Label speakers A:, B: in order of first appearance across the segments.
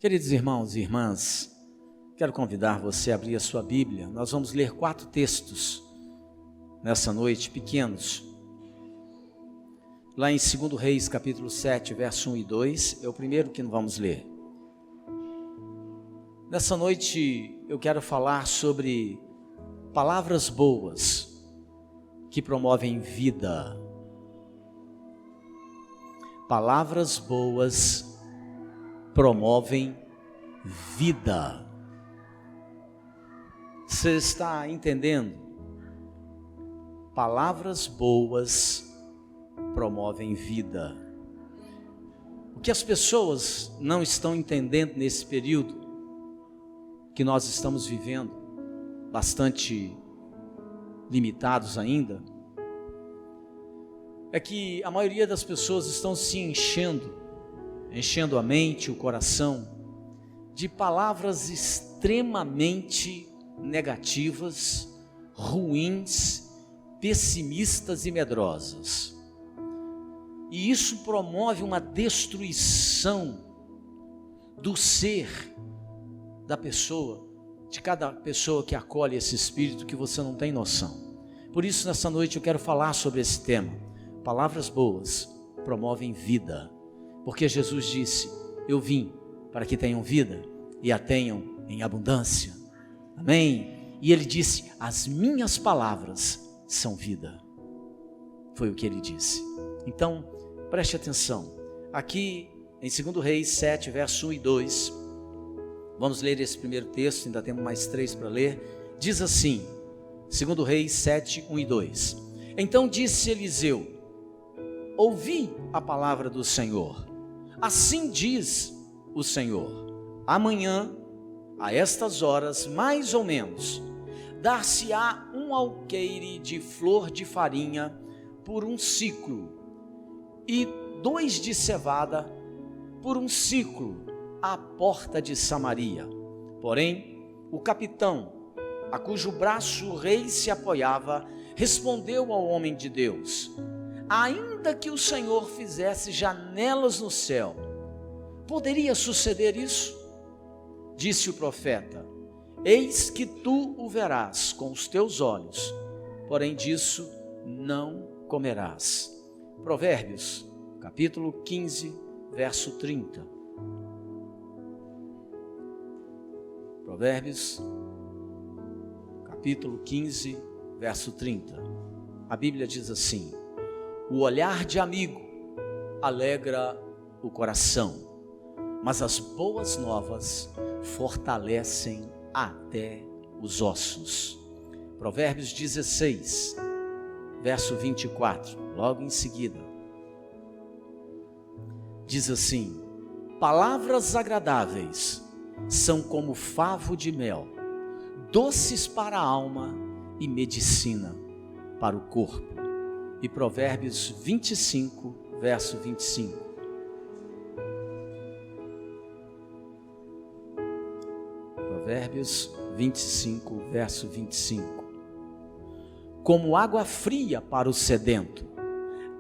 A: Queridos irmãos e irmãs, quero convidar você a abrir a sua Bíblia. Nós vamos ler 4 textos nessa noite, pequenos. Lá em 2 Reis, capítulo 7, verso 1 e 2, é o primeiro que vamos ler. Nessa noite eu quero falar sobre palavras boas que promovem vida. Palavras boas promovem vida. Você está entendendo? Palavras boas promovem vida. O que as pessoas não estão entendendo nesse período que nós estamos vivendo, bastante limitados ainda, é que a maioria das pessoas estão se enchendo a mente, o coração, de palavras extremamente negativas, ruins, pessimistas e medrosas. E isso promove uma destruição do ser da pessoa, de cada pessoa que acolhe esse espírito que você não tem noção. Por isso, nessa noite eu quero falar sobre esse tema. Palavras boas promovem vida. Porque Jesus disse: eu vim para que tenham vida e a tenham em abundância. Amém? E ele disse: as minhas palavras são vida. Foi o que ele disse. Então, preste atenção. Aqui em 2 Reis 7, verso 1 e 2, vamos ler esse primeiro texto, ainda temos mais 3 para ler. Diz assim, 2 Reis 7, 1 e 2. Então disse Eliseu: ouvi a palavra do Senhor. Assim diz o Senhor: amanhã, a estas horas, mais ou menos, dar-se-á um alqueire de flor de farinha por um siclo, e 2 de cevada por um siclo, à porta de Samaria. Porém, o capitão, a cujo braço o rei se apoiava, respondeu ao homem de Deus: ainda que o Senhor fizesse janelas no céu, poderia suceder isso? Disse o profeta: eis que tu o verás com os teus olhos, porém disso não comerás. Provérbios, capítulo 15, verso 30. Provérbios, capítulo 15, verso 30. A Bíblia diz assim: o olhar de amigo alegra o coração, mas as boas novas fortalecem até os ossos. Provérbios 16, verso 24, logo em seguida, diz assim: palavras agradáveis são como favo de mel, doces para a alma e medicina para o corpo. E Provérbios 25, verso 25. Provérbios 25, verso 25. Como água fria para o sedento,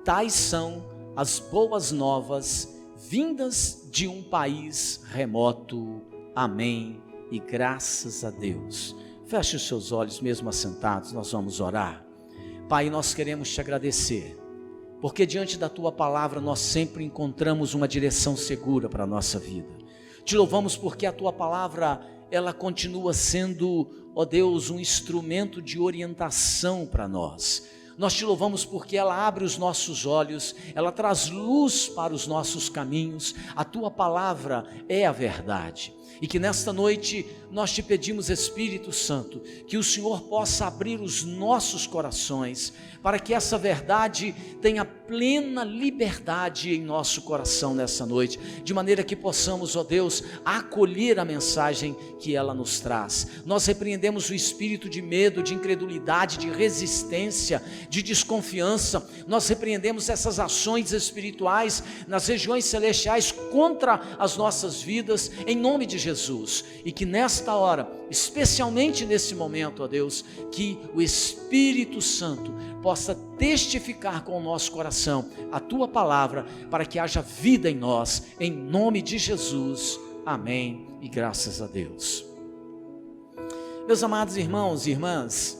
A: tais são as boas novas vindas de um país remoto. Amém e graças a Deus. Feche os seus olhos mesmo assentados, nós vamos orar. Pai, nós queremos te agradecer, porque diante da tua palavra nós sempre encontramos uma direção segura para a nossa vida. Te louvamos porque a tua palavra, ela continua sendo, ó Deus, um instrumento de orientação para nós. Nós te louvamos porque ela abre os nossos olhos, ela traz luz para os nossos caminhos. A tua palavra é a verdade. E que nesta noite nós te pedimos, Espírito Santo, que o Senhor possa abrir os nossos corações, para que essa verdade tenha plena liberdade em nosso coração nessa noite, de maneira que possamos, ó Deus, acolher a mensagem que ela nos traz. Nós repreendemos o espírito de medo, de incredulidade, de resistência, de desconfiança. Nós repreendemos essas ações espirituais nas regiões celestiais contra as nossas vidas, em nome de Jesus. E que nesta hora, especialmente nesse momento, ó Deus, que o Espírito Santo possa testificar com o nosso coração a tua palavra, para que haja vida em nós, em nome de Jesus. Amém e graças a Deus. Meus amados irmãos e irmãs,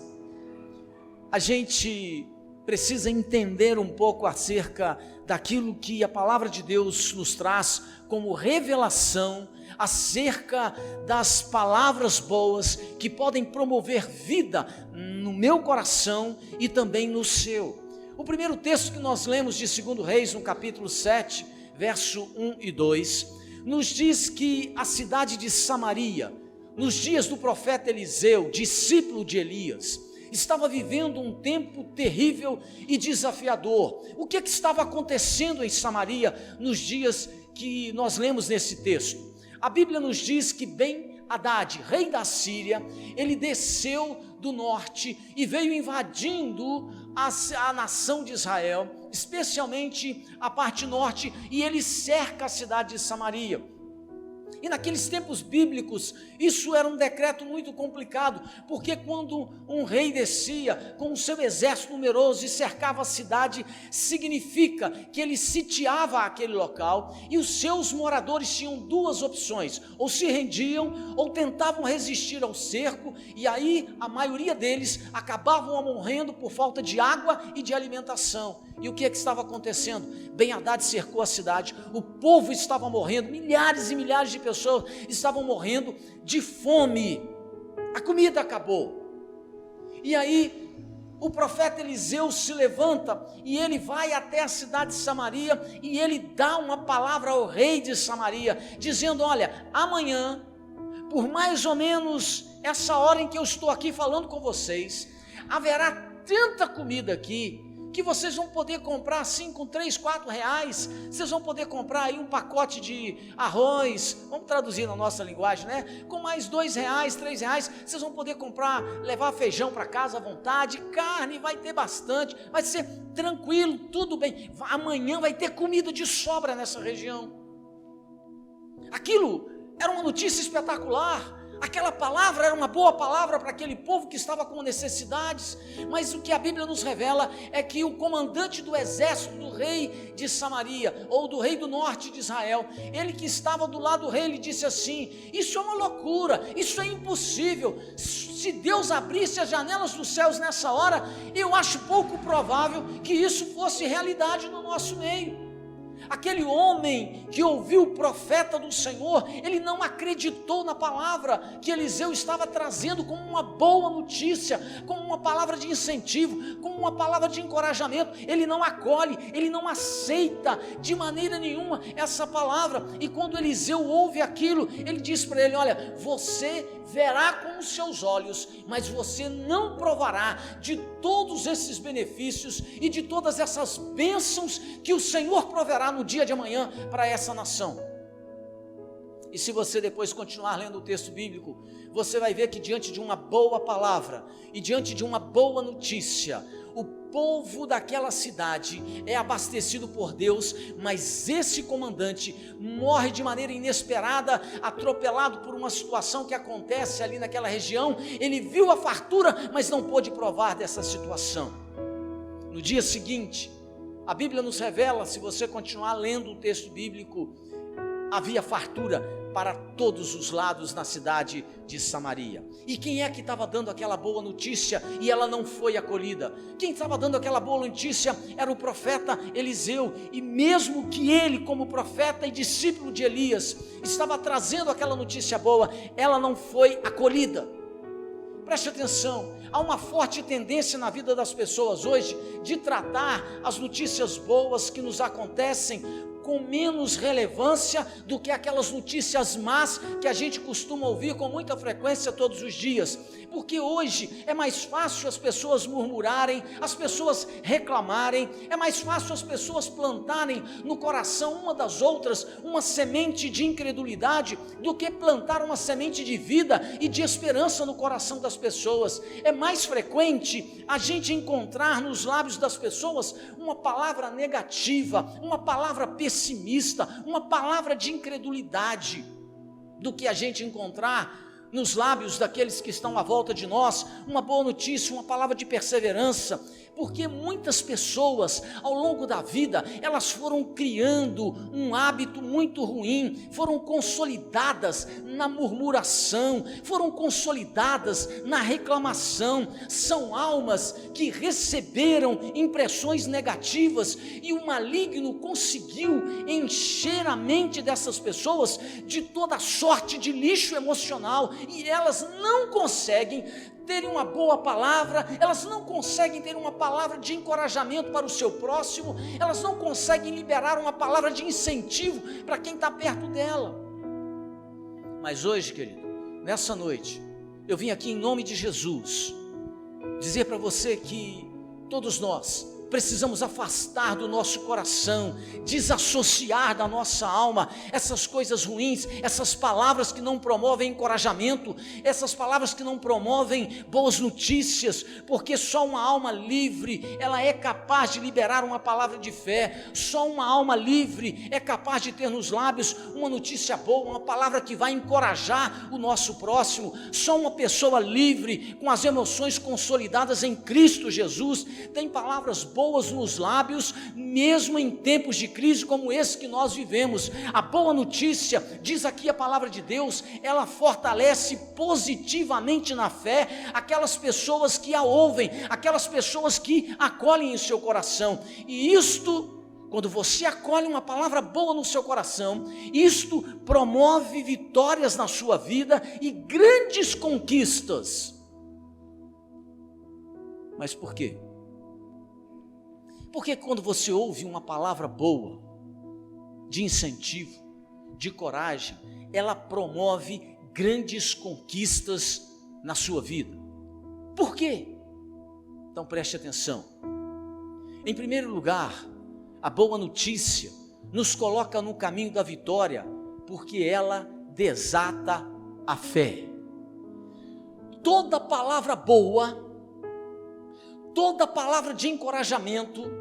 A: a gente precisa entender um pouco acerca daquilo que a palavra de Deus nos traz como revelação acerca das palavras boas que podem promover vida no meu coração e também no seu. O primeiro texto que nós lemos de 2 Reis, no capítulo 7, verso 1 e 2, nos diz que a cidade de Samaria, nos dias do profeta Eliseu, discípulo de Elias, estava vivendo um tempo terrível e desafiador. O que estava acontecendo em Samaria nos dias que nós lemos nesse texto? A Bíblia nos diz que Ben-Hadad, rei da Síria, ele desceu do norte e veio invadindo a nação de Israel, especialmente a parte norte, e ele cerca a cidade de Samaria. E naqueles tempos bíblicos, isso era um decreto muito complicado, porque quando um rei descia com o seu exército numeroso e cercava a cidade, significa que ele sitiava aquele local, e os seus moradores tinham duas opções: ou se rendiam, ou tentavam resistir ao cerco, e aí a maioria deles acabavam morrendo por falta de água e de alimentação. E o que estava acontecendo? Ben-Hadad cercou a cidade, o povo estava morrendo, milhares e milhares de pessoas estavam morrendo de fome, a comida acabou. E aí o profeta Eliseu se levanta e ele vai até a cidade de Samaria e ele dá uma palavra ao rei de Samaria, dizendo: olha, amanhã, por mais ou menos essa hora em que eu estou aqui falando com vocês, haverá tanta comida aqui, que vocês vão poder comprar assim com 3, 4 reais, vocês vão poder comprar aí um pacote de arroz, vamos traduzir na nossa linguagem, né? Com mais 2 reais, 3 reais, vocês vão poder comprar, levar feijão para casa à vontade, carne vai ter bastante, vai ser tranquilo, tudo bem, amanhã vai ter comida de sobra nessa região. Aquilo era uma notícia espetacular. Aquela palavra era uma boa palavra para aquele povo que estava com necessidades, mas o que a Bíblia nos revela é que o comandante do exército do rei de Samaria, ou do rei do norte de Israel, ele que estava do lado do rei, ele disse assim: isso é uma loucura, isso é impossível, se Deus abrisse as janelas dos céus nessa hora, eu acho pouco provável que isso fosse realidade no nosso meio. Aquele homem que ouviu o profeta do Senhor, ele não acreditou na palavra que Eliseu estava trazendo como uma boa notícia, como uma palavra de incentivo, como uma palavra de encorajamento. Ele não acolhe, ele não aceita de maneira nenhuma essa palavra. E quando Eliseu ouve aquilo, ele diz para ele: olha, você verá com os seus olhos, mas você não provará de todos esses benefícios e de todas essas bênçãos que o Senhor proverá no dia de amanhã para essa nação. E se você depois continuar lendo o texto bíblico, você vai ver que diante de uma boa palavra e diante de uma boa notícia, o povo daquela cidade é abastecido por Deus, mas esse comandante morre de maneira inesperada, atropelado por uma situação que acontece ali naquela região. Ele viu a fartura, mas não pôde provar dessa situação. No dia seguinte, a Bíblia nos revela, se você continuar lendo o texto bíblico, havia fartura para todos os lados na cidade de Samaria. E quem é que estava dando aquela boa notícia e ela não foi acolhida? Quem estava dando aquela boa notícia era o profeta Eliseu, e mesmo que ele, como profeta e discípulo de Elias, estava trazendo aquela notícia boa, ela não foi acolhida. Preste atenção, há uma forte tendência na vida das pessoas hoje de tratar as notícias boas que nos acontecem com menos relevância do que aquelas notícias más que a gente costuma ouvir com muita frequência todos os dias, porque hoje é mais fácil as pessoas murmurarem, as pessoas reclamarem, é mais fácil as pessoas plantarem no coração uma das outras uma semente de incredulidade do que plantar uma semente de vida e de esperança no coração das pessoas. É mais frequente a gente encontrar nos lábios das pessoas uma palavra negativa, uma palavra pessimista, uma palavra de incredulidade, do que a gente encontrar nos lábios daqueles que estão à volta de nós uma boa notícia, uma palavra de perseverança. Porque muitas pessoas ao longo da vida, elas foram criando um hábito muito ruim, foram consolidadas na murmuração, foram consolidadas na reclamação. São almas que receberam impressões negativas e o maligno conseguiu encher a mente dessas pessoas de toda sorte de lixo emocional, e elas não conseguem terem uma boa palavra, elas não conseguem ter uma palavra de encorajamento para o seu próximo, elas não conseguem liberar uma palavra de incentivo para quem está perto dela. Mas hoje, querido, nessa noite, eu vim aqui em nome de Jesus dizer para você que todos nós precisamos afastar do nosso coração, desassociar da nossa alma essas coisas ruins, essas palavras que não promovem encorajamento, essas palavras que não promovem boas notícias, porque só uma alma livre, ela é capaz de liberar uma palavra de fé. Só uma alma livre é capaz de ter nos lábios uma notícia boa, uma palavra que vai encorajar o nosso próximo. Só uma pessoa livre, com as emoções consolidadas em Cristo Jesus, tem palavras boas nos lábios, mesmo em tempos de crise como esse que nós vivemos. A boa notícia, diz aqui a palavra de Deus, ela fortalece positivamente na fé aquelas pessoas que a ouvem, aquelas pessoas que acolhem em seu coração. E isto, quando você acolhe uma palavra boa no seu coração, isto promove vitórias na sua vida e grandes conquistas. Mas por quê? Porque quando você ouve uma palavra boa, de incentivo, de coragem, ela promove grandes conquistas na sua vida. Por quê? Então preste atenção. Em primeiro lugar, a boa notícia nos coloca no caminho da vitória, porque ela desata a fé. Toda palavra boa, toda palavra de encorajamento,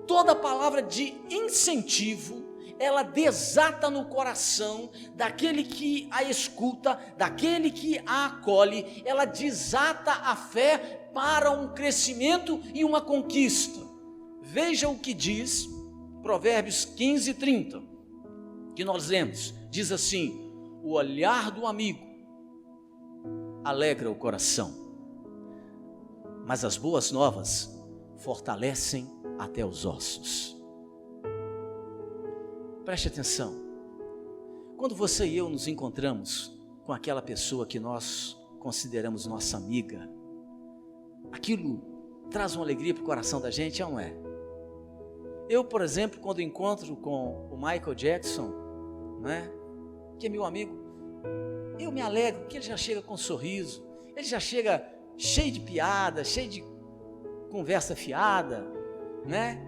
A: toda palavra de incentivo, ela desata no coração daquele que a escuta, daquele que a acolhe, ela desata a fé para um crescimento e uma conquista. Veja o que diz Provérbios 15:30, que nós lemos, diz assim: o olhar do amigo alegra o coração, mas as boas novas fortalecem até os ossos. Preste atenção. Quando você e eu nos encontramos com aquela pessoa que nós consideramos nossa amiga, aquilo traz uma alegria para o coração da gente, não é? Eu, por exemplo, quando encontro com o Michael Jackson, né, que é meu amigo, eu me alegro, porque ele já chega com um sorriso, ele já chega cheio de piada, cheio de conversa fiada, né?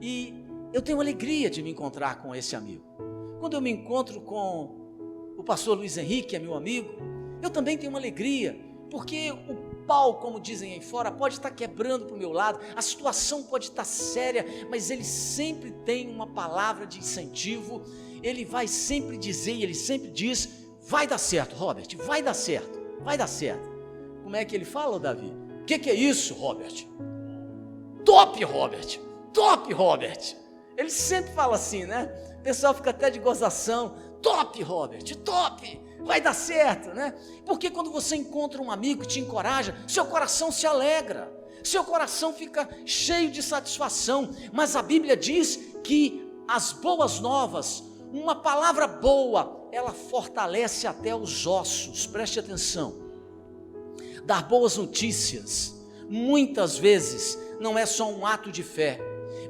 A: E eu tenho alegria de me encontrar com esse amigo. Quando eu me encontro com o pastor Luiz Henrique, que é meu amigo, eu também tenho uma alegria, porque o pau, como dizem aí fora, pode estar quebrando para o meu lado, a situação pode estar séria, mas ele sempre tem uma palavra de incentivo, ele vai sempre dizer, e ele sempre diz: vai dar certo, Robert, vai dar certo, vai dar certo. Como é que ele fala, Davi? O que é isso, Robert? Top, Robert, top, Robert. Ele sempre fala assim, né? O pessoal fica até de gozação: top, Robert, top, vai dar certo, né? Porque quando você encontra um amigo que te encoraja, seu coração se alegra, seu coração fica cheio de satisfação. Mas a Bíblia diz que as boas novas, uma palavra boa, ela fortalece até os ossos. Preste atenção. Dar boas notícias, muitas vezes, não é só um ato de fé,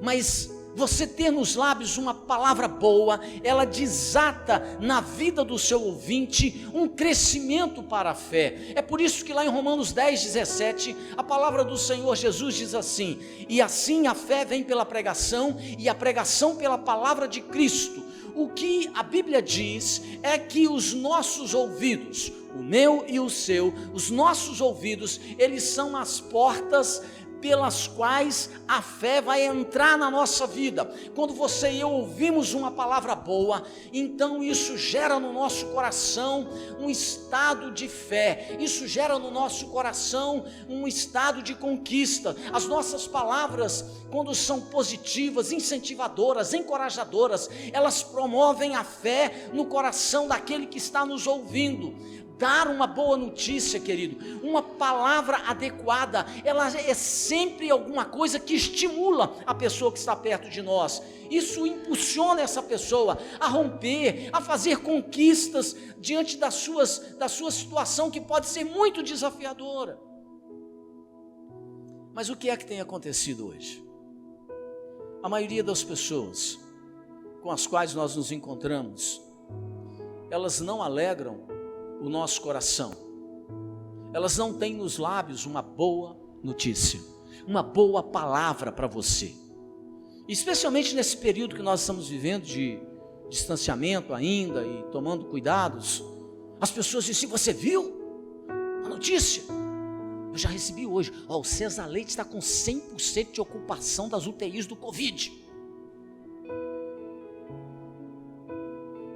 A: mas você ter nos lábios uma palavra boa, ela desata na vida do seu ouvinte um crescimento para a fé. É por isso que lá em Romanos 10:17, a palavra do Senhor Jesus diz assim: e assim a fé vem pela pregação, e a pregação pela palavra de Cristo. O que a Bíblia diz é que os nossos ouvidos, o meu e o seu, os nossos ouvidos, eles são as portas pelas quais a fé vai entrar na nossa vida. Quando você e eu ouvimos uma palavra boa, então isso gera no nosso coração um estado de fé, isso gera no nosso coração um estado de conquista. As nossas palavras, quando são positivas, incentivadoras, encorajadoras, elas promovem a fé no coração daquele que está nos ouvindo. Dar uma boa notícia, querido, uma palavra adequada, ela é sempre alguma coisa que estimula a pessoa que está perto de nós. Isso impulsiona essa pessoa a romper, a fazer conquistas diante da sua situação, que pode ser muito desafiadora. Mas o que é que tem acontecido hoje? A maioria das pessoas com as quais nós nos encontramos, elas não alegram o nosso coração, elas não têm nos lábios uma boa notícia, uma boa palavra para você, especialmente nesse período que nós estamos vivendo de distanciamento ainda e tomando cuidados. As pessoas dizem: você viu a notícia? Eu já recebi hoje, o César Leite está com 100% de ocupação das UTIs do Covid.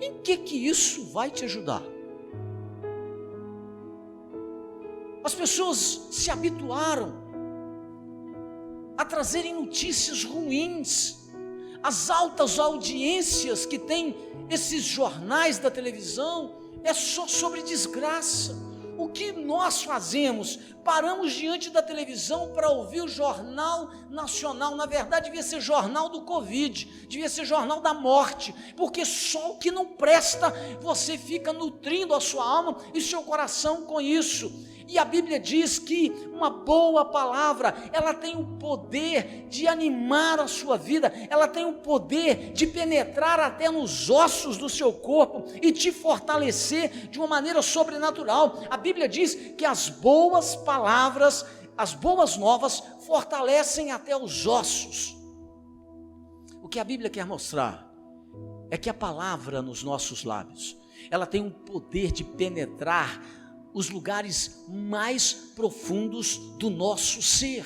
A: Em que isso vai te ajudar? As pessoas se habituaram a trazerem notícias ruins. As altas audiências que tem esses jornais da televisão é só sobre desgraça. O que nós fazemos? Paramos diante da televisão para ouvir o jornal nacional. Na verdade, devia ser jornal do Covid, devia ser jornal da morte, porque só o que não presta, você fica nutrindo a sua alma e seu coração com isso. E a Bíblia diz que uma boa palavra, ela tem o poder de animar a sua vida, ela tem o poder de penetrar até nos ossos do seu corpo e te fortalecer de uma maneira sobrenatural. A Bíblia diz que as boas palavras, as boas novas, fortalecem até os ossos. O que a Bíblia quer mostrar é que a palavra nos nossos lábios, ela tem o poder de penetrar os lugares mais profundos do nosso ser,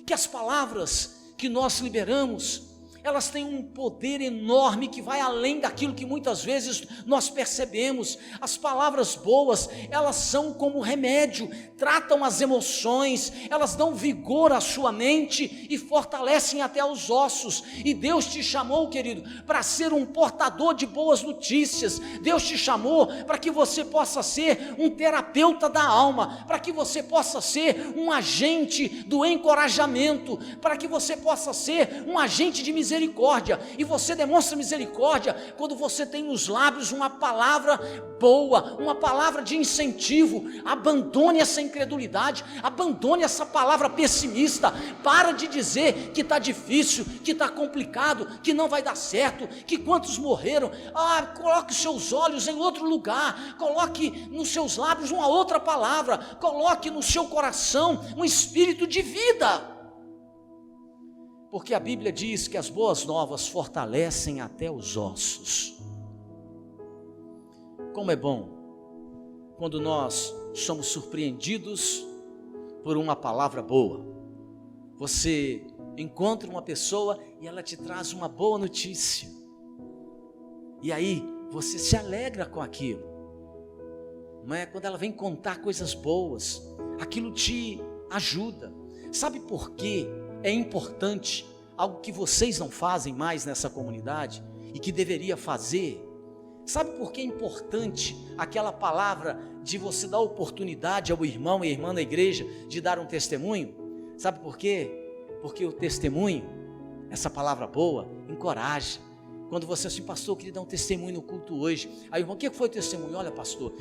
A: que as palavras que nós liberamos, elas têm um poder enorme que vai além daquilo que muitas vezes nós percebemos. As palavras boas, elas são como remédio, tratam as emoções, elas dão vigor à sua mente e fortalecem até os ossos. E Deus te chamou, querido, para ser um portador de boas notícias. Deus te chamou para que você possa ser um terapeuta da alma, para que você possa ser um agente do encorajamento, para que você possa ser um agente de misericórdia. E você demonstra misericórdia quando você tem nos lábios uma palavra boa, uma palavra de incentivo. Abandone essa incredulidade, abandone essa palavra pessimista. Para de dizer que está difícil, que está complicado, que não vai dar certo, que quantos morreram. Coloque os seus olhos em outro lugar, coloque nos seus lábios uma outra palavra, coloque no seu coração um espírito de vida. Porque a Bíblia diz que as boas novas fortalecem até os ossos. Como é bom quando nós somos surpreendidos por uma palavra boa. Você encontra uma pessoa e ela te traz uma boa notícia. E aí você se alegra com aquilo. Não é? Quando ela vem contar coisas boas, aquilo te ajuda. Sabe por quê? É importante, algo que vocês não fazem mais nessa comunidade e que deveria fazer. Sabe por que é importante aquela palavra de você dar oportunidade ao irmão e à irmã da igreja de dar um testemunho? Sabe por quê? Porque o testemunho, essa palavra boa, encoraja. Quando você assim: pastor, eu queria dar um testemunho no culto hoje. Aí o irmão: o que foi o testemunho? Olha, pastor,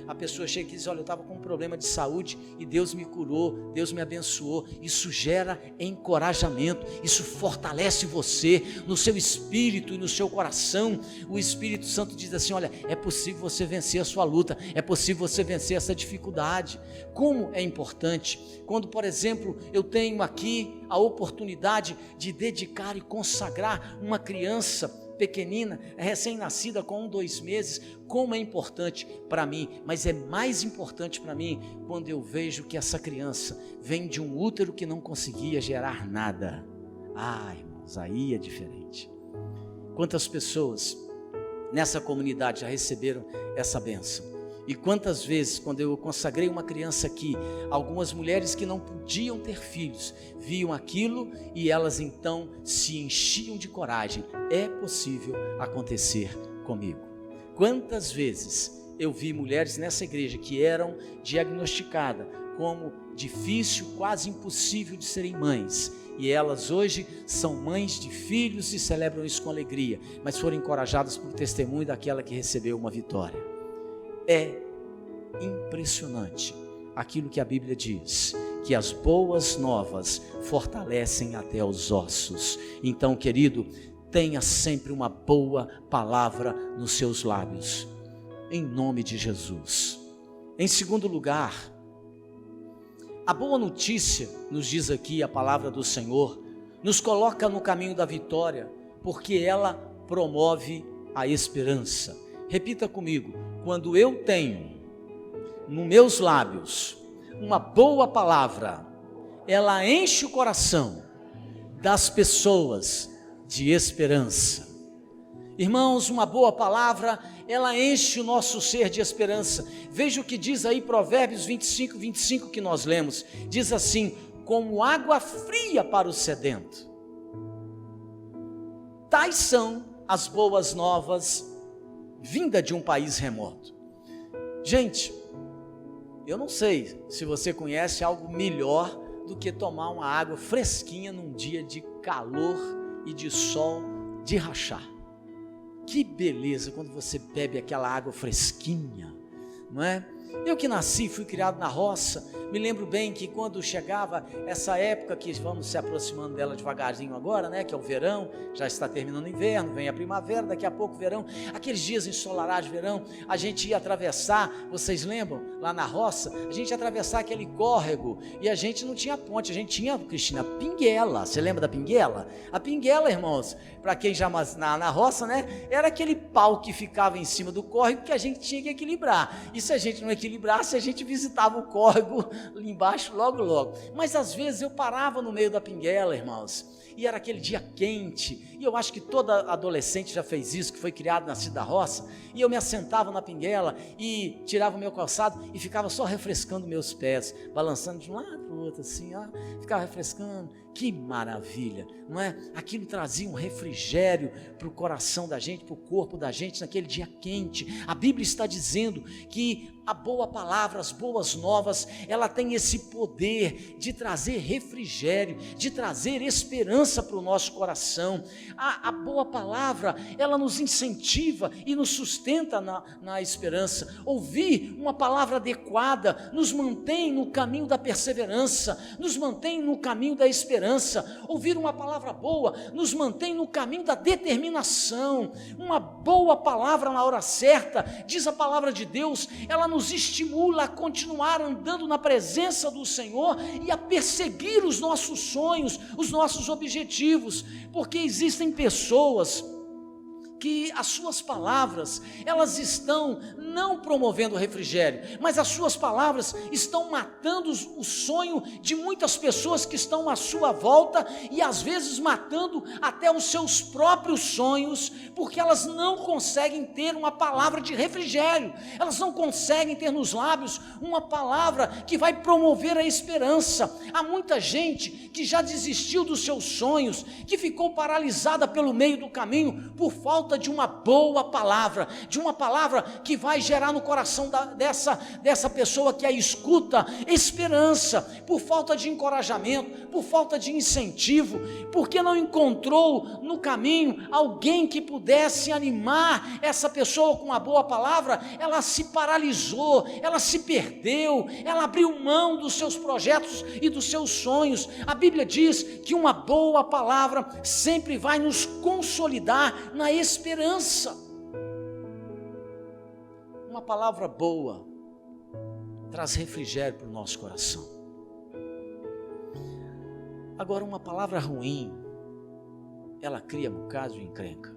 A: a pessoa chega e diz: olha, eu estava com um problema de saúde e Deus me curou, Deus me abençoou. Isso gera encorajamento, isso fortalece você no seu espírito e no seu coração. O Espírito Santo diz assim: olha, é possível você vencer a sua luta, é possível você vencer essa dificuldade. Como é importante quando, por exemplo, eu tenho aqui a oportunidade de dedicar e consagrar uma criança pequenina, recém-nascida com 1, 2 meses, como é importante para mim, mas é mais importante para mim quando eu vejo que essa criança vem de um útero que não conseguia gerar nada. Irmãos, aí é diferente. Quantas pessoas nessa comunidade já receberam essa bênção? E quantas vezes, quando eu consagrei uma criança aqui, algumas mulheres que não podiam ter filhos, viam aquilo e elas então se enchiam de coragem. É possível acontecer comigo. Quantas vezes eu vi mulheres nessa igreja que eram diagnosticadas como difícil, quase impossível de serem mães, e elas hoje são mães de filhos e celebram isso com alegria, mas foram encorajadas por testemunho daquela que recebeu uma vitória. É impressionante aquilo que a Bíblia diz, que as boas novas fortalecem até os ossos. Então, querido, tenha sempre uma boa palavra nos seus lábios, em nome de Jesus. Em segundo lugar, a boa notícia, nos diz aqui a palavra do Senhor, nos coloca no caminho da vitória, porque ela promove a esperança. Repita comigo: quando eu tenho nos meus lábios uma boa palavra, ela enche o coração das pessoas de esperança. Irmãos, uma boa palavra, ela enche o nosso ser de esperança. Veja o que diz aí Provérbios 25, 25 que nós lemos. Diz assim: como água fria para o sedento, tais são as boas novas vinda de um país remoto. Gente, eu não sei se você conhece algo melhor do que tomar uma água fresquinha num dia de calor e de sol de rachar. Que beleza quando você bebe aquela água fresquinha, não é? Eu que nasci, fui criado na roça, me lembro bem que quando chegava essa época, que vamos se aproximando dela devagarzinho agora, né, que é o verão, já está terminando o inverno, vem a primavera, daqui a pouco o verão, aqueles dias ensolarados de verão, a gente ia atravessar, vocês lembram, lá na roça, a gente ia atravessar aquele córrego, e a gente não tinha ponte, a gente tinha, Cristina, pinguela. Você lembra da pinguela? A pinguela, irmãos, para quem já na roça, né, era aquele pau que ficava em cima do córrego que a gente tinha que equilibrar, e se a gente não equilibrasse, a gente visitava o córrego ali embaixo logo. Mas às vezes eu parava no meio da pinguela, irmãos, e era aquele dia quente, e eu acho que toda adolescente já fez isso, que foi criado na cidade da roça, e eu me assentava na pinguela e tirava o meu calçado e ficava só refrescando meus pés, balançando de um lado para o outro assim, ó, ficava refrescando. Que maravilha, não é? Aquilo trazia um refrigério para o coração da gente, para o corpo da gente naquele dia quente. A Bíblia está dizendo que a boa palavra, as boas novas, ela tem esse poder de trazer refrigério, de trazer esperança para o nosso coração. A boa palavra, ela nos incentiva e nos sustenta na esperança. Ouvir uma palavra adequada nos mantém no caminho da perseverança, nos mantém no caminho da esperança. Ouvir uma palavra boa nos mantém no caminho da determinação. Uma boa palavra na hora certa, diz a palavra de Deus, ela nos estimula a continuar andando na presença do Senhor e a perseguir os nossos sonhos, os nossos objetivos, porque existem pessoas que as suas palavras, elas estão não promovendo refrigério, mas as suas palavras estão matando o sonho de muitas pessoas que estão à sua volta, e às vezes matando até os seus próprios sonhos, porque elas não conseguem ter uma palavra de refrigério, elas não conseguem ter nos lábios uma palavra que vai promover a esperança. Há muita gente que já desistiu dos seus sonhos, que ficou paralisada pelo meio do caminho, por falta de uma boa palavra, de uma palavra que vai gerar no coração dessa pessoa que a escuta esperança, por falta de encorajamento, por falta de incentivo, porque não encontrou no caminho alguém que pudesse animar essa pessoa com uma boa palavra. Ela se paralisou, ela se perdeu, ela abriu mão dos seus projetos e dos seus sonhos. A Bíblia diz que uma boa palavra sempre vai nos consolidar na esperança. Uma palavra boa traz refrigério para o nosso coração. Agora, uma palavra ruim, ela cria um bocado de encrenca.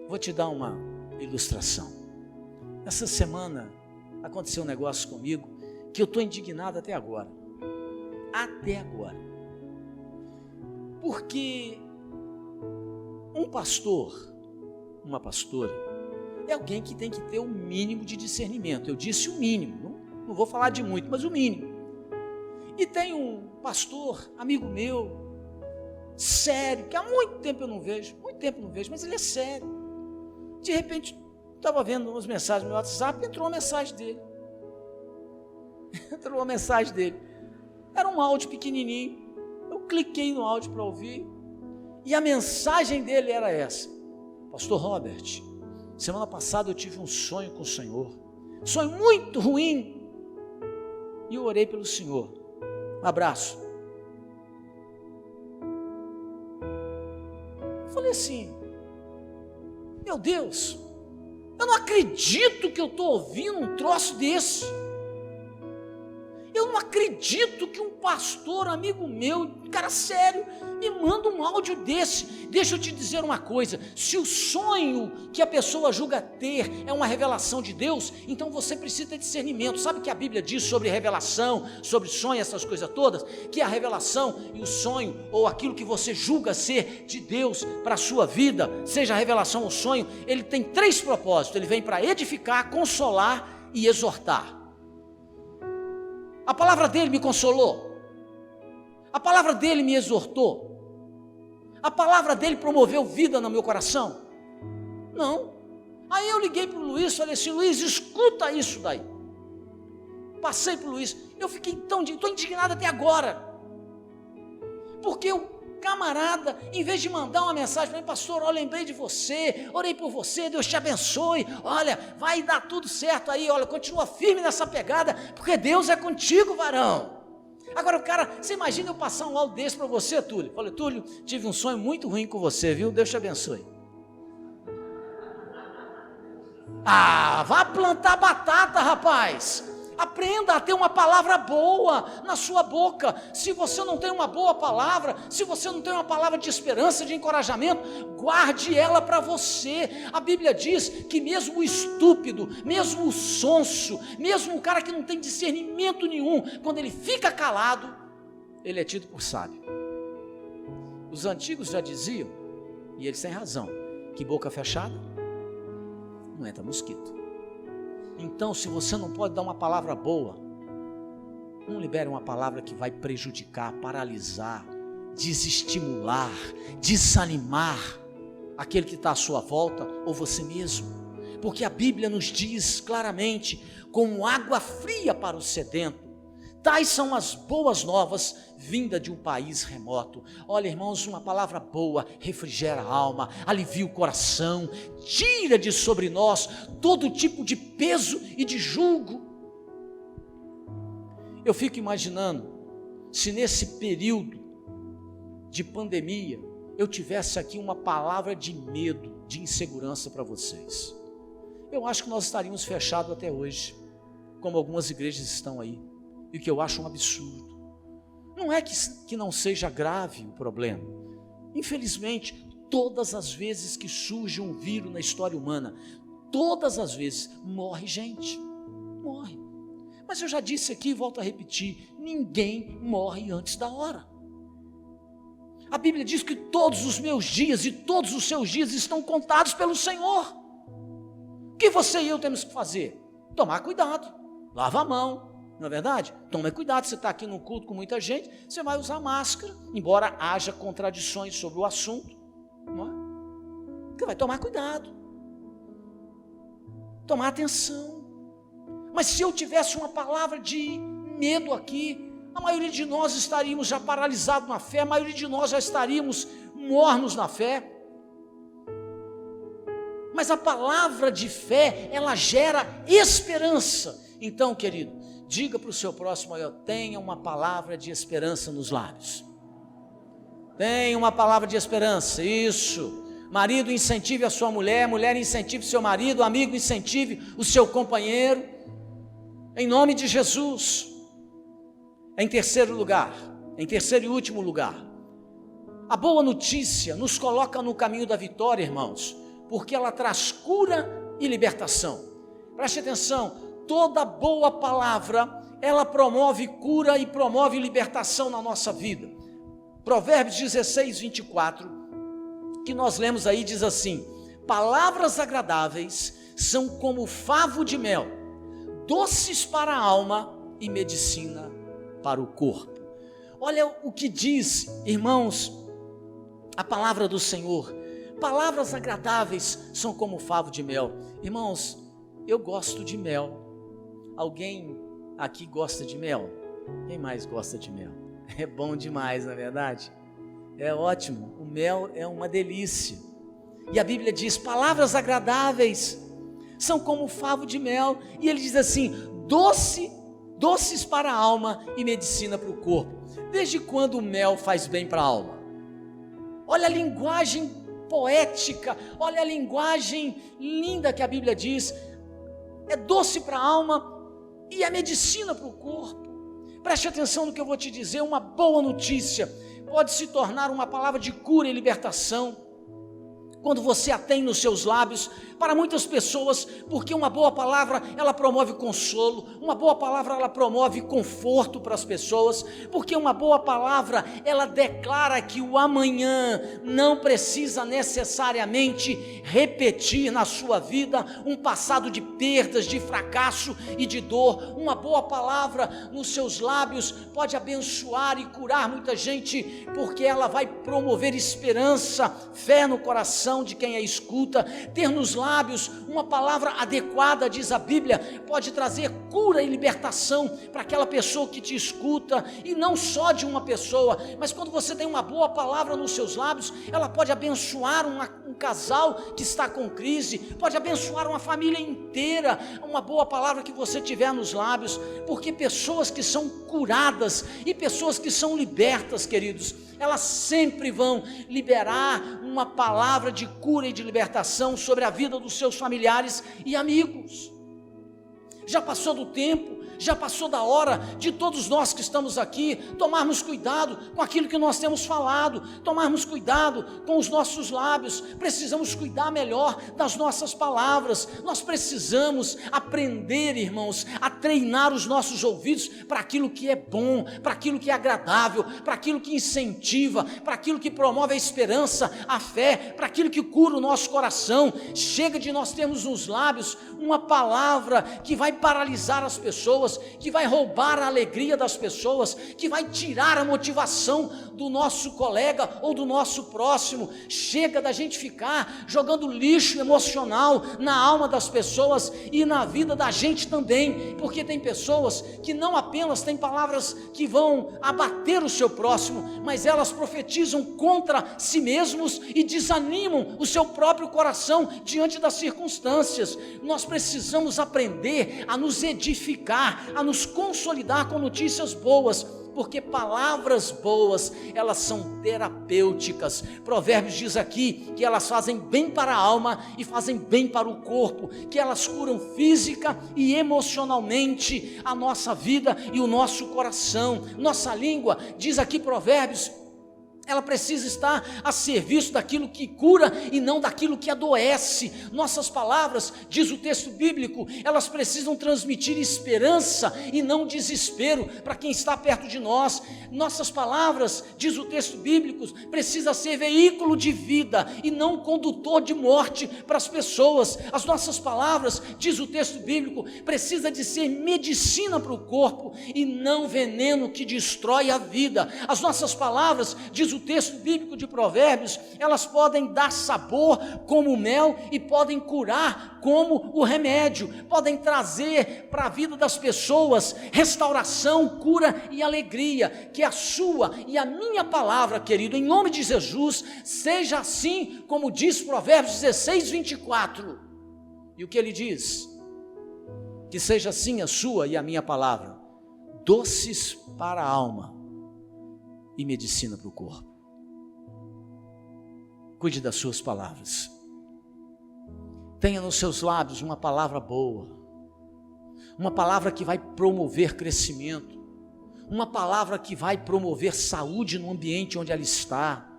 A: Vou te dar uma ilustração. Essa semana aconteceu um negócio comigo que eu estou indignado até agora. Até agora. Porque um pastor, uma pastora, é alguém que tem que ter o mínimo de discernimento. Eu disse o mínimo, não vou falar de muito, mas o mínimo. E tem um pastor, amigo meu, sério, que há muito tempo eu não vejo, mas ele é sério. De repente, estava vendo umas mensagens no meu WhatsApp, entrou uma mensagem dele. Era um áudio pequenininho. Eu cliquei no áudio para ouvir, e a mensagem dele era essa: Pastor Robert, semana passada eu tive um sonho com o Senhor, sonho muito ruim, e eu orei pelo Senhor. Um abraço. Eu falei assim: meu Deus, eu não acredito que eu estou ouvindo um troço desse. Eu não acredito que um pastor, amigo meu, cara sério, me manda um áudio desse. Deixa eu te dizer uma coisa: se o sonho que a pessoa julga ter é uma revelação de Deus, então você precisa ter discernimento. Sabe o que a Bíblia diz sobre revelação, sobre sonho, essas coisas todas? Que a revelação e o sonho, ou aquilo que você julga ser de Deus para a sua vida, seja a revelação ou sonho, ele tem 3 propósitos. Ele vem para edificar, consolar e exortar. A palavra dele me consolou, a palavra dele me exortou, a palavra dele promoveu vida no meu coração? Não. Aí eu liguei para o Luiz, falei assim: Luiz, escuta isso daí. Passei para o Luiz, eu fiquei estou indignado até agora, porque o camarada, em vez de mandar uma mensagem para mim: pastor, eu lembrei de você, orei por você, Deus te abençoe, olha, vai dar tudo certo aí, olha, continua firme nessa pegada, porque Deus é contigo, varão. Agora o cara, você imagina eu passar um áudio desse para você, Túlio? Falei: Túlio, tive um sonho muito ruim com você, viu? Deus te abençoe. Vá plantar batata, rapaz. Aprenda a ter uma palavra boa na sua boca. Se você não tem uma boa palavra, se você não tem uma palavra de esperança, de encorajamento, guarde ela para você. A Bíblia diz que mesmo o estúpido, mesmo o sonso, mesmo o cara que não tem discernimento nenhum, quando ele fica calado, ele é tido por sábio. Os antigos já diziam, e eles têm razão, que boca fechada não entra mosquito. Então, se você não pode dar uma palavra boa, não libere uma palavra que vai prejudicar, paralisar, desestimular, desanimar aquele que está à sua volta ou você mesmo. Porque a Bíblia nos diz claramente: como água fria para o sedento, tais são as boas novas vinda de um país remoto. Olha, irmãos, uma palavra boa refrigera a alma, alivia o coração, tira de sobre nós todo tipo de peso e de jugo. Eu fico imaginando se nesse período de pandemia eu tivesse aqui uma palavra de medo, de insegurança para vocês. Eu acho que nós estaríamos fechados até hoje, como algumas igrejas estão aí. E o que eu acho um absurdo. Não é que não seja grave o problema. Infelizmente, todas as vezes que surge um vírus na história humana, todas as vezes morre gente. Morre. Mas eu já disse aqui e volto a repetir: ninguém morre antes da hora. A Bíblia diz que todos os meus dias e todos os seus dias estão contados pelo Senhor. O que você e eu temos que fazer? Tomar cuidado, lava a mão. Não é verdade? Tome cuidado, você está aqui num culto com muita gente, você vai usar máscara, embora haja contradições sobre o assunto, não é? Você vai tomar cuidado, tomar atenção. Mas se eu tivesse uma palavra de medo aqui, a maioria de nós estaríamos já paralisados na fé, a maioria de nós já estaríamos mornos na fé. Mas a palavra de fé, ela gera esperança. Então, querido, diga para o seu próximo: eu tenho uma palavra de esperança nos lábios. Tenha uma palavra de esperança. Isso. Marido, incentive a sua mulher. Mulher, incentive seu marido. Amigo, incentive o seu companheiro. Em nome de Jesus. Em terceiro e último lugar, a boa notícia nos coloca no caminho da vitória, irmãos, porque ela traz cura e libertação. Preste atenção, toda boa palavra, ela promove cura e promove libertação na nossa vida. Provérbios 16, 24, que nós lemos aí, diz assim: palavras agradáveis são como favo de mel, doces para a alma e medicina para o corpo. Olha o que diz, irmãos, a palavra do Senhor. Palavras agradáveis são como favo de mel. Irmãos, eu gosto de mel. Alguém aqui gosta de mel? Quem mais gosta de mel? É bom demais, na verdade. É ótimo, o mel é uma delícia. E a Bíblia diz: palavras agradáveis são como favo de mel. E ele diz assim: doces para a alma e medicina para o corpo. Desde quando o mel faz bem para a alma? Olha a linguagem poética, olha a linguagem linda que a Bíblia diz. É doce para a alma e é medicina para o corpo. Preste atenção no que eu vou te dizer. Uma boa notícia pode se tornar uma palavra de cura e libertação quando você a tem nos seus lábios, para muitas pessoas, porque uma boa palavra, ela promove consolo, uma boa palavra, ela promove conforto para as pessoas, porque uma boa palavra, ela declara que o amanhã não precisa necessariamente repetir na sua vida um passado de perdas, de fracasso e de dor. Uma boa palavra nos seus lábios pode abençoar e curar muita gente, porque ela vai promover esperança, fé no coração de quem a escuta. Ter nos lábios uma palavra adequada, diz a Bíblia, pode trazer cura e libertação para aquela pessoa que te escuta, e não só de uma pessoa, mas quando você tem uma boa palavra nos seus lábios, ela pode abençoar um casal que está com crise, pode abençoar uma família inteira. Uma boa palavra que você tiver nos lábios, porque pessoas que são curadas e pessoas que são libertas, queridos, elas sempre vão liberar uma palavra de cura e de libertação sobre a vida dos seus familiares e amigos. Já passou do tempo, já passou da hora de todos nós que estamos aqui tomarmos cuidado com aquilo que nós temos falado, tomarmos cuidado com os nossos lábios. Precisamos cuidar melhor das nossas palavras. Nós precisamos aprender, irmãos, a treinar os nossos ouvidos para aquilo que é bom, para aquilo que é agradável, para aquilo que incentiva, para aquilo que promove a esperança, a fé, para aquilo que cura o nosso coração. Chega de nós termos nos lábios uma palavra que vai paralisar as pessoas, que vai roubar a alegria das pessoas, que vai tirar a motivação do nosso colega ou do nosso próximo. Chega da gente ficar jogando lixo emocional na alma das pessoas e na vida da gente também, porque tem pessoas que não apenas têm palavras que vão abater o seu próximo, mas elas profetizam contra si mesmos e desanimam o seu próprio coração diante das circunstâncias. Nós precisamos aprender a nos edificar, a nos consolidar com notícias boas, porque palavras boas, elas são terapêuticas. Provérbios diz aqui que elas fazem bem para a alma e fazem bem para o corpo, que elas curam física e emocionalmente a nossa vida e o nosso coração. Nossa língua, diz aqui Provérbios, ela precisa estar a serviço daquilo que cura e não daquilo que adoece. Nossas palavras, diz o texto bíblico, elas precisam transmitir esperança e não desespero para quem está perto de nós. Nossas palavras, diz o texto bíblico, precisa ser veículo de vida e não condutor de morte para as pessoas. As nossas palavras, diz o texto bíblico, precisa de ser medicina para o corpo e não veneno que destrói a vida. As nossas palavras, diz o texto bíblico de Provérbios, elas podem dar sabor como o mel e podem curar como o remédio, podem trazer para a vida das pessoas restauração, cura e alegria. Que a sua e a minha palavra, querido, em nome de Jesus, seja assim como diz Provérbios 16, 24. E o que ele diz? Que seja assim a sua e a minha palavra, doces para a alma e medicina para o corpo. Cuide das suas palavras. Tenha nos seus lábios uma palavra boa, uma palavra que vai promover crescimento, uma palavra que vai promover saúde no ambiente onde ela está.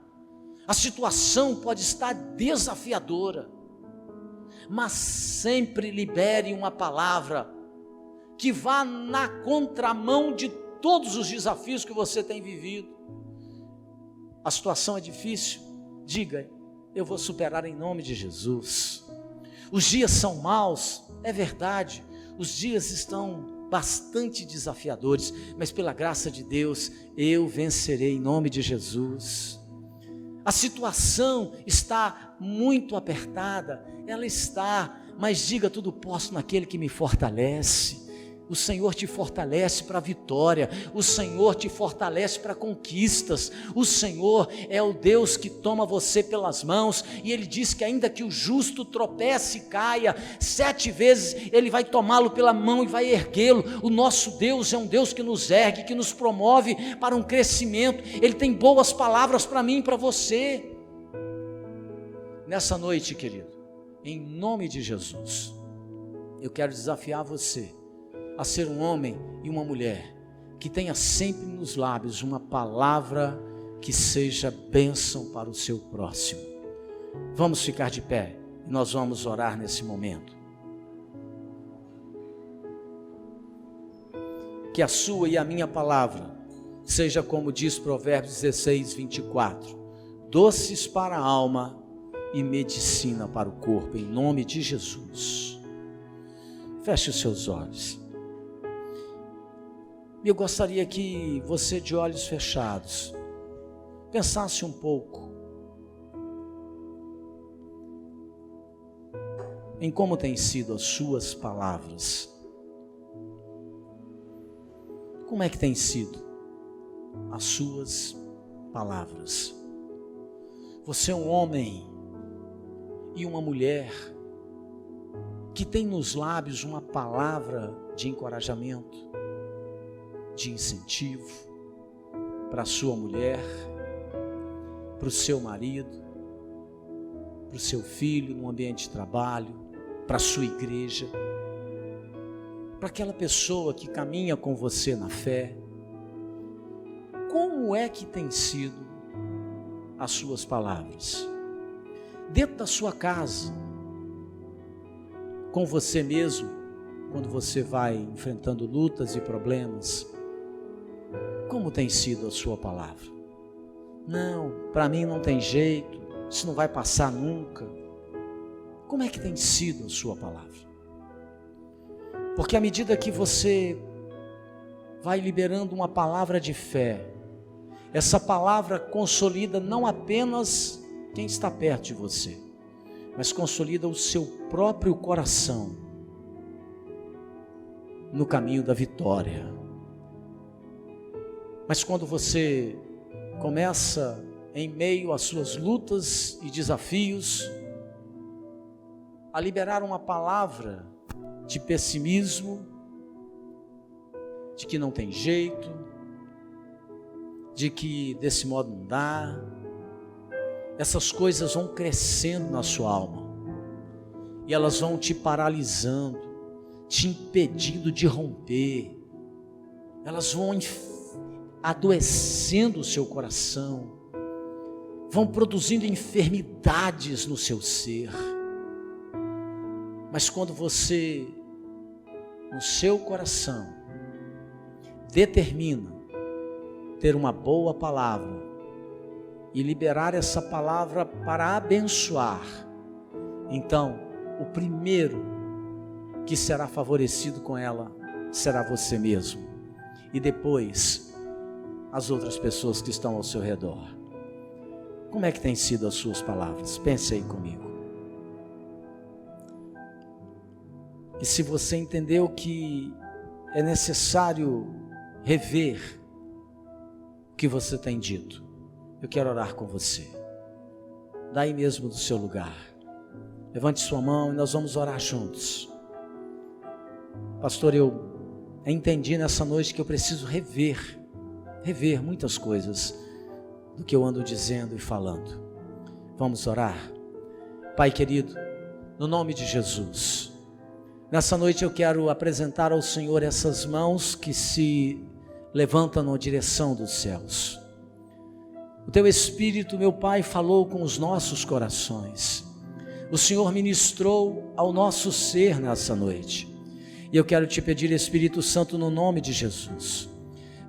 A: A situação pode estar desafiadora, mas sempre libere uma palavra que vá na contramão de todos os desafios que você tem vivido. A situação é difícil, diga: eu vou superar em nome de Jesus. Os dias são maus, é verdade, os dias estão bastante desafiadores, mas pela graça de Deus, eu vencerei em nome de Jesus. A situação está muito apertada, ela está, mas diga: tudo posso naquele que me fortalece. O Senhor te fortalece para a vitória, o Senhor te fortalece para conquistas, o Senhor é o Deus que toma você pelas mãos, e Ele diz que ainda que o justo tropece e caia 7 vezes, Ele vai tomá-lo pela mão e vai erguê-lo. O nosso Deus é um Deus que nos ergue, que nos promove para um crescimento. Ele tem boas palavras para mim e para você. Nessa noite, querido, em nome de Jesus, eu quero desafiar você a ser um homem e uma mulher que tenha sempre nos lábios uma palavra que seja bênção para o seu próximo. Vamos ficar de pé e nós vamos orar nesse momento. Que a sua e a minha palavra seja, como diz Provérbios 16, 24, doces para a alma e medicina para o corpo, em nome de Jesus. Feche os seus olhos. Eu gostaria que você, de olhos fechados, pensasse um pouco em como têm sido as suas palavras. Como é que têm sido as suas palavras? Você é um homem e uma mulher que tem nos lábios uma palavra de encorajamento, de incentivo para a sua mulher, para o seu marido, para o seu filho no ambiente de trabalho, para a sua igreja, para aquela pessoa que caminha com você na fé. Como é que tem sido as suas palavras? Dentro da sua casa, com você mesmo, quando você vai enfrentando lutas e problemas, como tem sido a sua palavra? Não, para mim não tem jeito, isso não vai passar nunca. Como é que tem sido a sua palavra? Porque à medida que você vai liberando uma palavra de fé, essa palavra consolida não apenas quem está perto de você, mas consolida o seu próprio coração no caminho da vitória. Mas quando você começa, em meio às suas lutas e desafios, a liberar uma palavra de pessimismo, de que não tem jeito, de que desse modo não dá, essas coisas vão crescendo na sua alma, e elas vão te paralisando, te impedindo de romper, elas vão adoecendo o seu coração, vão produzindo enfermidades no seu ser. Mas quando você, no seu coração, determina ter uma boa palavra e liberar essa palavra para abençoar, então o primeiro que será favorecido com ela será você mesmo, e depois as outras pessoas que estão ao seu redor. Como é que têm sido as suas palavras? Pense aí comigo. E se você entendeu que é necessário rever o que você tem dito, eu quero orar com você. Daí mesmo do seu lugar, levante sua mão e nós vamos orar juntos. Pastor, eu entendi nessa noite que eu preciso rever muitas coisas do que eu ando dizendo e falando. Vamos orar? Pai querido, no nome de Jesus, nessa noite eu quero apresentar ao Senhor essas mãos que se levantam na direção dos céus. O Teu Espírito, meu Pai, falou com os nossos corações. o Senhor ministrou ao nosso ser nessa noite. E eu quero te pedir, Espírito Santo, no nome de Jesus,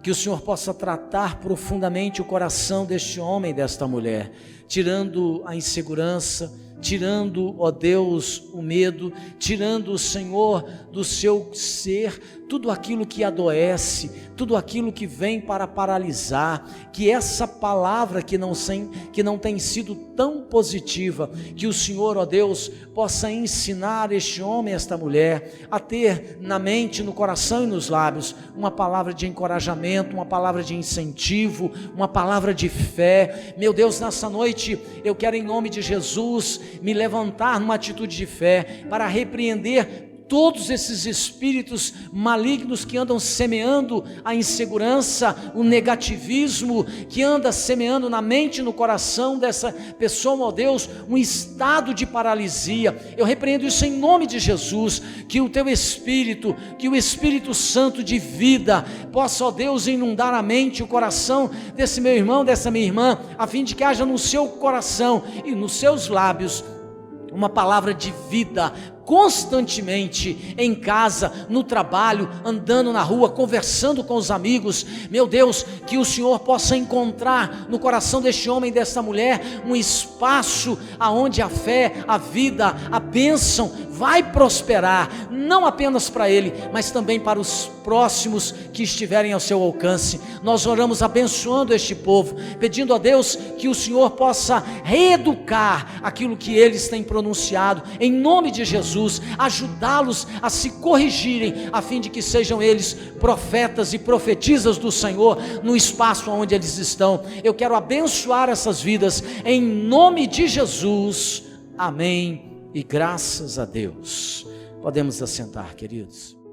A: que o Senhor possa tratar profundamente o coração deste homem e desta mulher, tirando a insegurança, tirando, ó Deus, o medo, tirando, Senhor, do seu ser, tudo aquilo que adoece, tudo aquilo que vem para paralisar, que essa palavra que não tem sido tão positiva, que o Senhor, ó Deus, possa ensinar este homem e esta mulher a ter na mente, no coração e nos lábios, uma palavra de encorajamento, uma palavra de incentivo, uma palavra de fé. Meu Deus, nessa noite, eu quero em nome de Jesus, me levantar numa atitude de fé, para repreender todos esses espíritos malignos que andam semeando a insegurança, o negativismo, que anda semeando na mente e no coração dessa pessoa, ó Deus, um estado de paralisia. Eu repreendo isso em nome de Jesus, que o teu Espírito, que o Espírito Santo de vida, possa, ó Deus, inundar a mente e o coração desse meu irmão, dessa minha irmã, a fim de que haja no seu coração e nos seus lábios uma palavra de vida, constantemente, em casa, no trabalho, andando na rua, conversando com os amigos. Meu Deus, que o Senhor possa encontrar no coração deste homem e desta mulher um espaço aonde a fé, a vida, a bênção vai prosperar, não apenas para ele, mas também para os próximos que estiverem ao seu alcance. Nós oramos abençoando este povo, pedindo a Deus que o Senhor possa reeducar aquilo que eles têm pronunciado, em nome de Jesus, ajudá-los a se corrigirem, a fim de que sejam eles profetas e profetisas do Senhor no espaço onde eles estão. Eu quero abençoar essas vidas em nome de Jesus, amém e graças a Deus. Podemos assentar, queridos.